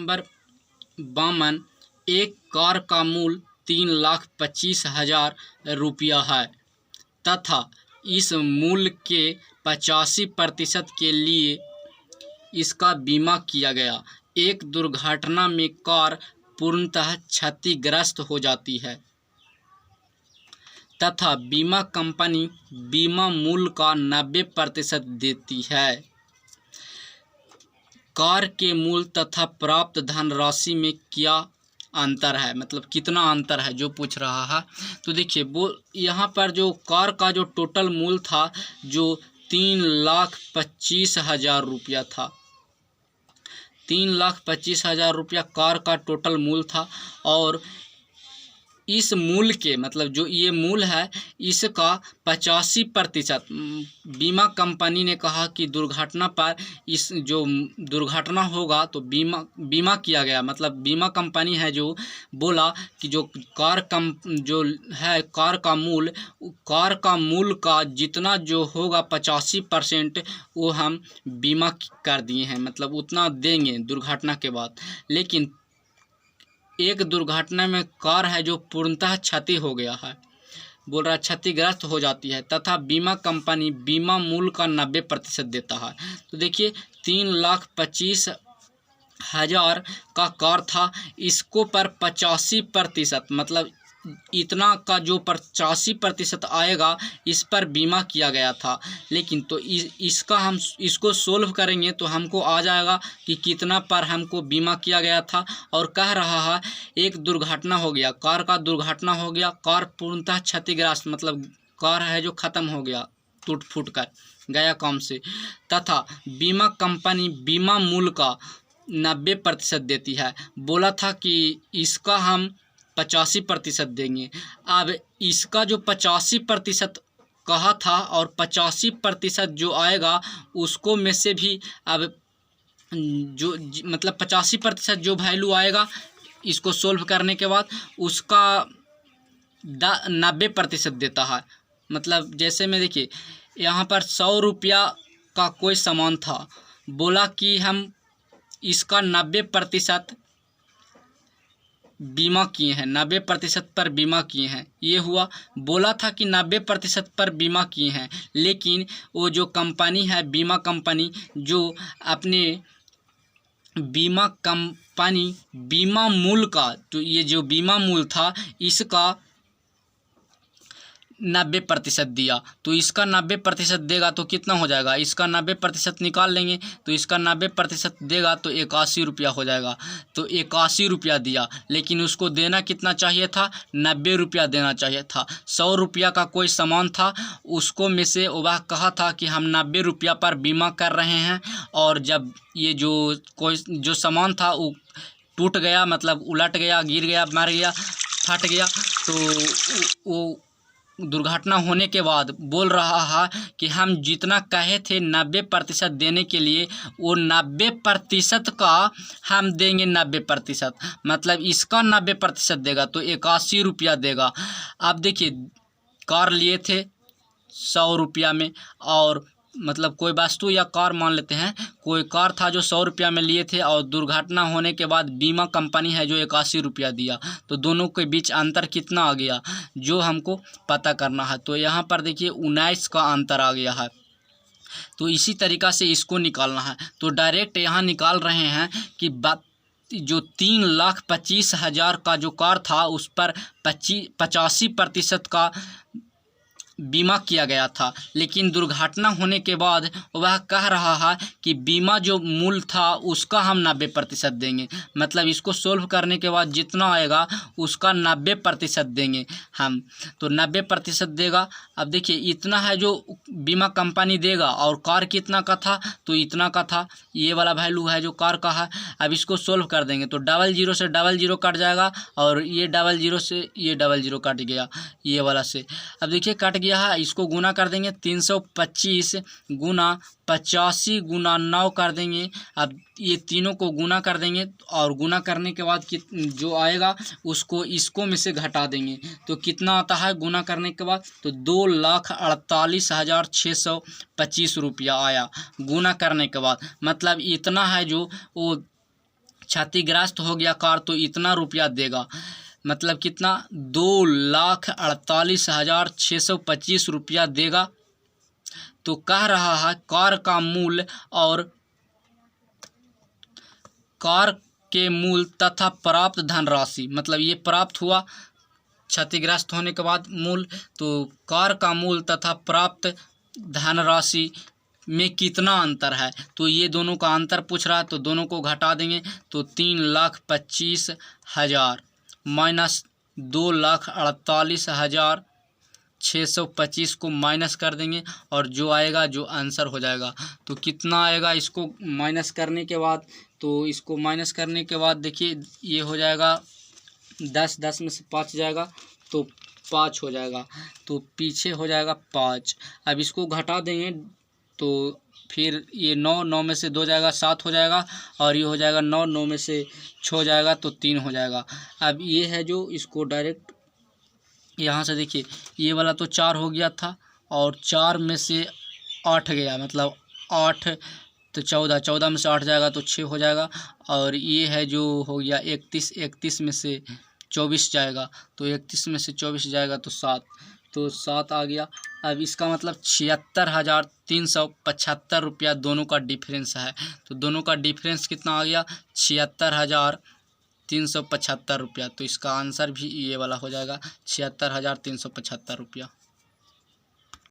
Number 52, एक car का मूल्य 3,25,000 रुपया है तथा इस मूल्य के 85% के लिए इसका बीमा किया गया। एक दुर्घटना में कार पूर्णतः क्षतिग्रस्त हो जाती है तथा बीमा कंपनी बीमा मूल्य का 90% देती है। कार के मूल्य तथा प्राप्त धनराशि में क्या अंतर है, मतलब कितना अंतर है जो पूछ रहा है। तो देखिए वो यहाँ पर जो कार का जो टोटल मूल्य था जो 3,25,000 रुपया था, 3,25,000 रुपया कार का टोटल मूल्य था। और इस मूल्य के मतलब जो ये मूल्य है इसका 85% बीमा कंपनी ने कहा कि दुर्घटना पर इस जो दुर्घटना होगा तो बीमा किया गया। मतलब बीमा कंपनी है जो बोला कि जो कार का मूल्य का जितना जो होगा 85% वो हम बीमा कर दिए हैं, मतलब उतना देंगे दुर्घटना के बाद। लेकिन एक दुर्घटना में कार है जो पूर्णतः क्षति हो गया है, बोल रहा क्षतिग्रस्त हो जाती है तथा बीमा कंपनी बीमा मूल्य का 90% देता है। तो देखिए 3,25,000 का कार था, इसको पर 85% मतलब इतना का जो 85% आएगा इस पर बीमा किया गया था। लेकिन तो इसका हम इसको सोल्व करेंगे तो हमको आ जाएगा कि कितना पर हमको बीमा किया गया था। और कह रहा है एक दुर्घटना हो गया, कार का दुर्घटना हो गया, कार पूर्णतः क्षतिग्रस्त मतलब कार है जो ख़त्म हो गया, टूट फूट कर गया काम से, तथा बीमा कंपनी बीमा मूल्य का 90% देती है। बोला था कि इसका हम 85% देंगे। अब इसका जो 85% कहा था और 85% जो आएगा उसको में से भी अब जो मतलब 85% जो वैल्यू आएगा इसको सोल्व करने के बाद उसका 90% देता है। मतलब जैसे में देखिए यहाँ पर 100 रुपया का कोई सामान था, बोला कि हम इसका 90% बीमा किए हैं, 90% पर बीमा किए हैं। ये हुआ, बोला था कि 90% पर बीमा किए हैं, लेकिन वो जो कंपनी है बीमा कंपनी जो अपने बीमा कंपनी बीमा मूल्य का तो ये जो बीमा मूल्य था इसका 90% दिया। तो इसका 90% देगा तो कितना हो जाएगा, इसका 90% निकाल लेंगे तो इसका 90% देगा तो 81 रुपया हो जाएगा। तो 81 रुपया दिया, लेकिन उसको देना कितना चाहिए था, 90 रुपया देना चाहिए था। 100 रुपया का कोई सामान था, उसको में से वह कहा था कि हम 90 रुपया पर बीमा कर रहे हैं। और जब ये जो कोई जो सामान था वो टूट गया, मतलब उलट गया, गिर गया, मर गया, फट गया, तो वो दुर्घटना होने के बाद बोल रहा है कि हम जितना कहे थे 90% देने के लिए वो 90% का हम देंगे 90%, मतलब इसका 90% देगा तो 81 रुपया देगा। अब देखिए कार लिए थे 100 रुपया में, और मतलब कोई वस्तु या कार मान लेते हैं, कोई कार था जो 100 रुपया में लिए थे और दुर्घटना होने के बाद बीमा कंपनी है जो 81 रुपया दिया, तो दोनों के बीच अंतर कितना आ गया जो हमको पता करना है। तो यहाँ पर देखिए 19 का अंतर आ गया है। तो इसी तरीक़ा से इसको निकालना है। तो डायरेक्ट यहाँ निकाल रहे हैं कि जो 3,25,000 का जो कार था उस पर 85% का बीमा किया गया था, लेकिन दुर्घटना होने के बाद वह कह रहा है कि बीमा जो मूल्य था उसका हम 90% देंगे। मतलब इसको सोल्व करने के बाद जितना आएगा उसका 90% देंगे हम, तो 90% देगा। अब देखिए इतना है जो बीमा कंपनी देगा और कार कितना का था, तो इतना का था, ये वाला वैल्यू है जो कार का है। अब इसको सोल्व कर देंगे तो 00 से 00 कट जाएगा और ये 00 से ये 00 कट गया ये वाला से। अब देखिए कट गया है, इसको गुना कर देंगे 325 गुना 85 गुना 9 कर देंगे। अब ये तीनों को गुना कर देंगे और गुना करने के बाद जो आएगा उसको इसको में से घटा देंगे तो कितना आता है गुना करने के बाद, तो 2,48,625 रुपया आया गुना करने के बाद। मतलब इतना है जो वो क्षतिग्रस्त हो गया कार तो इतना रुपया देगा, मतलब कितना 2,48,625 रुपया देगा। तो कह रहा है कार का मूल्य और कार के मूल्य तथा प्राप्त धनराशि, मतलब ये प्राप्त हुआ क्षतिग्रस्त होने के बाद मूल्य, तो कार का मूल्य तथा प्राप्त धनराशि में कितना अंतर है, तो ये दोनों का अंतर पूछ रहा है। तो दोनों को घटा देंगे तो 3,25,000 माइनस 2,48,625 को माइनस कर देंगे और जो आएगा, जो आंसर हो जाएगा, तो कितना आएगा इसको माइनस करने के बाद। तो इसको माइनस करने के बाद देखिए ये हो जाएगा 10 में से 5 जाएगा तो 5 हो जाएगा, तो पीछे हो जाएगा 5। अब इसको घटा देंगे तो फिर ये 9 में से 2 जाएगा 7 हो जाएगा, और ये हो जाएगा 9 में से 6 जाएगा तो 3 हो जाएगा। अब ये है जो इसको डायरेक्ट यहाँ से देखिए ये वाला तो 4 हो गया था और 4 में से 8 गया, मतलब 8 तो 14 में से 8 जाएगा तो 6 हो जाएगा, और ये है जो हो गया 31 में से 24 जाएगा तो 31 में से 24 जाएगा तो 7, तो 7 आ गया। अब इसका मतलब 76,375 रुपया दोनों का डिफरेंस है। तो दोनों का डिफरेंस कितना आ गया 76,375 रुपया। तो इसका आंसर भी ये वाला हो जाएगा 76,375 रुपया।